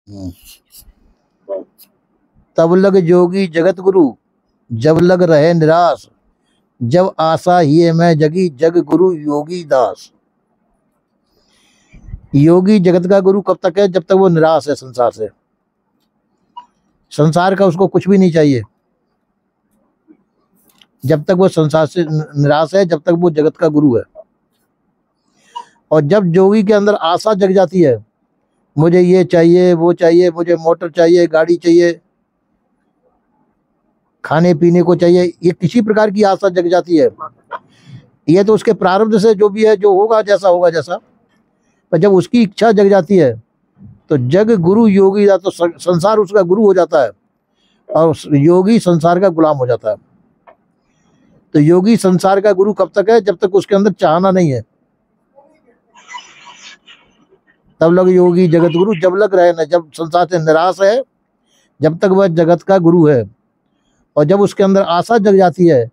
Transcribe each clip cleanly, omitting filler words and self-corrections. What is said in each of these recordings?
हम्म। तब लग जोगी जगत गुरु, जब लग रहे निराश, जब आशा ही मैं जगी, जग गुरु योगी दास। योगी जगत का गुरु कब तक है? जब तक वो निराश है संसार से, संसार का उसको कुछ भी नहीं चाहिए। जब तक वो संसार से निराश है, जब तक वो जगत का गुरु है। और जब जोगी के अंदर आशा जग जाती है, मुझे ये चाहिए, वो चाहिए, मुझे मोटर चाहिए, गाड़ी चाहिए, खाने पीने को चाहिए, ये किसी प्रकार की आशा जग जाती है, ये तो उसके प्रारब्ध से जो भी है, जो होगा जैसा होगा जैसा। पर जब उसकी इच्छा जग जाती है तो जग गुरु योगी दा, तो संसार उसका गुरु हो जाता है और योगी संसार का गुलाम हो जाता है। तो योगी संसार का गुरु कब तक है? जब तक उसके अंदर चाहना नहीं है। तब लग योगी जगत गुरु, जब लग रहे ना, जब संसार से निराश है, जब तक वह जगत का गुरु है। और जब उसके अंदर आशा जग जाती है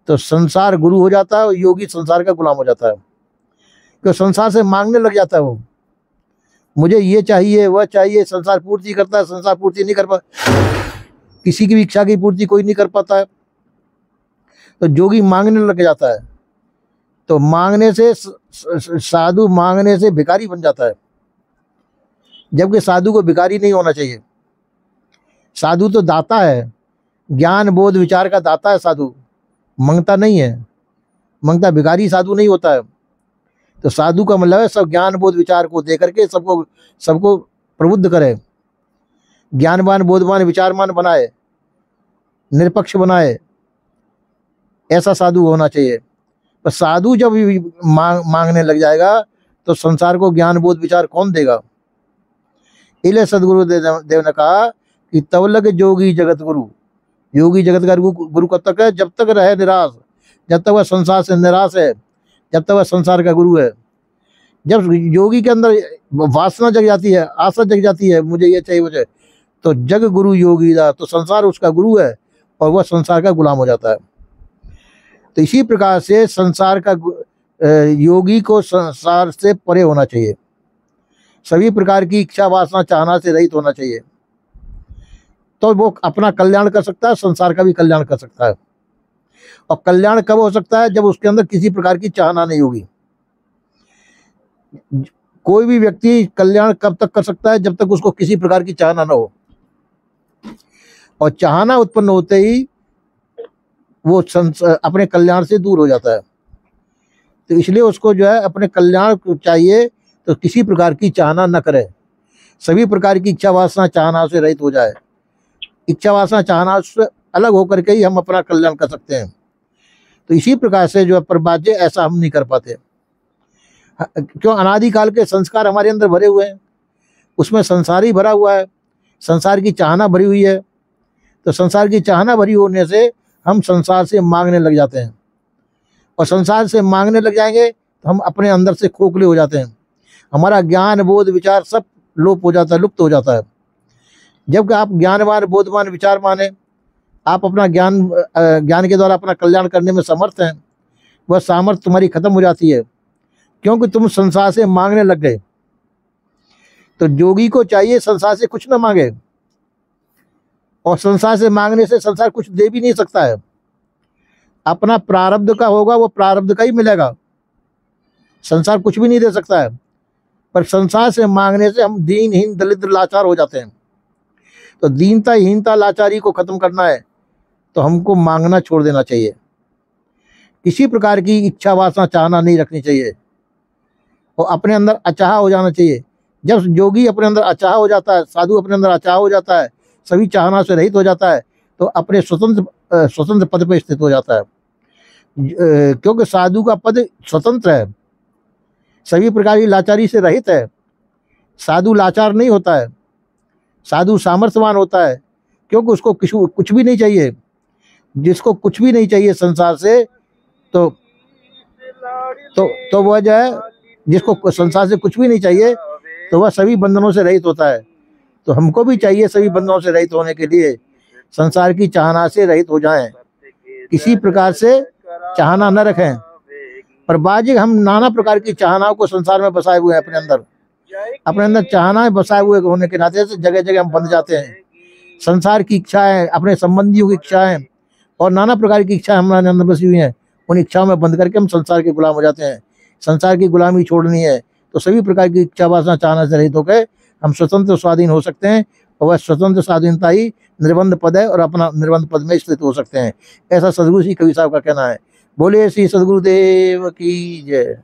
तो संसार गुरु हो जाता है और योगी संसार का गुलाम हो जाता है। क्योंकि संसार से मांगने लग जाता है वो, मुझे ये चाहिए, वह चाहिए। संसार पूर्ति करता है, संसार पूर्ति नहीं कर पाता, किसी की भी इच्छा की पूर्ति कोई नहीं कर पाता है। तो जोगी मांगने लग जाता है, तो मांगने से साधु मांगने से भिखारी बन जाता है, जबकि साधु को भिखारी नहीं होना चाहिए। साधु तो दाता है, ज्ञान बोध विचार का दाता है साधु, मांगता नहीं है। मांगता भिखारी साधु नहीं होता है। तो साधु का मतलब है सब ज्ञान बोध विचार को दे करके सबको प्रबुद्ध करे, ज्ञानवान बोधवान विचारमान बनाए, निरपक्ष बनाए, ऐसा साधु होना चाहिए। पर साधु जब मांगने लग जाएगा तो संसार को ज्ञान बोध विचार कौन देगा? इसलिए सदगुरु देव ने कहा कि तब लग जोगी जगत गुरु। योगी जगत का गुरु कब तक है? जब तक रहे निराश, जब तक वह संसार से निराश है, जब तक वह संसार का गुरु है। जब योगी के अंदर वासना जग जाती है, आशा जग जाती है, मुझे ये चाहिए, मुझे, तो जग गुरु योगी दा, तो संसार उसका गुरु है और वह संसार का गुलाम हो जाता है। तो इसी प्रकार से संसार का योगी को संसार से परे होना चाहिए, सभी प्रकार की इच्छा वासना चाहना से रहित होना चाहिए, तो वो अपना कल्याण कर सकता है, संसार का भी कल्याण कर सकता है। और कल्याण कब हो सकता है? जब उसके अंदर किसी प्रकार की चाहना नहीं होगी। कोई भी व्यक्ति कल्याण कब तक कर सकता है? जब तक उसको किसी प्रकार की चाहना ना हो। और चाहना उत्पन्न होते ही वो अपने कल्याण से दूर हो जाता है। तो इसलिए उसको जो है अपने कल्याण चाहिए, तो किसी प्रकार की चाहना न करे, सभी प्रकार की इच्छा वासना चाहना से रहित हो जाए। इच्छा वासना चाहना से अलग होकर के ही हम अपना कल्याण कर सकते हैं। तो इसी प्रकार से जो है परबाज्य, ऐसा हम नहीं कर पाते। क्यों? अनादिकाल के संस्कार हमारे अंदर भरे हुए हैं, उसमें संसार ही भरा हुआ है, संसार की चाहना भरी हुई है। तो संसार की चाहना भरी होने से हम संसार से मांगने लग जाते हैं, और संसार से मांगने लग जाएंगे तो हम अपने अंदर से खोखले हो जाते हैं, हमारा ज्ञान बोध विचार सब लोप हो जाता है, लुप्त हो जाता है। जबकि आप ज्ञानवान बोधवान विचारमान हैं, आप अपना ज्ञान के द्वारा अपना कल्याण करने में समर्थ हैं, वह सामर्थ्य तुम्हारी खत्म हो जाती है, क्योंकि तुम संसार से मांगने लग गए। तो जोगी को चाहिए संसार से कुछ न मांगे, और संसार से मांगने से संसार कुछ दे भी नहीं सकता है। अपना प्रारब्ध का होगा, वो प्रारब्ध का ही मिलेगा, संसार कुछ भी नहीं दे सकता है। पर संसार से मांगने से हम दीनहीन दरिद्र लाचार हो जाते हैं। तो दीनता हीनता लाचारी को खत्म करना है तो हमको मांगना छोड़ देना चाहिए, किसी प्रकार की इच्छा वासना चाहना नहीं रखनी चाहिए, और अपने अंदर अचाह हो जाना चाहिए। जब जोगी अपने अंदर अचाह हो जाता है, साधु अपने अंदर अचाह हो जाता है, सभी चाहना से रहित हो जाता है, तो अपने स्वतंत्र पद पर स्थित हो जाता है। क्योंकि साधु का पद स्वतंत्र है, सभी प्रकार की लाचारी से रहित है। साधु लाचार नहीं होता है, साधु सामर्थ्यवान होता है, क्योंकि उसको कुछ भी नहीं चाहिए। जिसको कुछ भी नहीं चाहिए संसार से, तो वह जो है, जिसको संसार से कुछ भी नहीं चाहिए, तो वह सभी बंधनों से रहित होता है। तो हमको भी चाहिए सभी बंधनों से रहित होने के लिए संसार की चाहना से रहित हो जाएं, किसी प्रकार से चाहना न रखें। पर बाजी हम नाना प्रकार की चाहनाओं को संसार में बसाए हुए हैं अपने अंदर, अपने अंदर चाहना बसाए हुए होने के नाते से जगह जगह हम बंध जाते हैं। संसार की इच्छाएं, अपने संबंधियों की इच्छाएं और नाना प्रकार की इच्छाएं हमारे अंदर बसी हुई हैं, उन इच्छाओं में बंद करके हम संसार के गुलाम हो जाते हैं। संसार की गुलामी छोड़नी है तो सभी प्रकार की इच्छा वासना चाहना से रहित होकर हम स्वतंत्र स्वाधीन हो सकते हैं, और वह स्वतंत्र स्वाधीनता ही निर्बंध पद है और अपना निर्बंध पद में स्थित हो सकते हैं। ऐसा सदगुरु श्री कबीर साहब का कहना है। बोले श्री सदगुरुदेव की जय।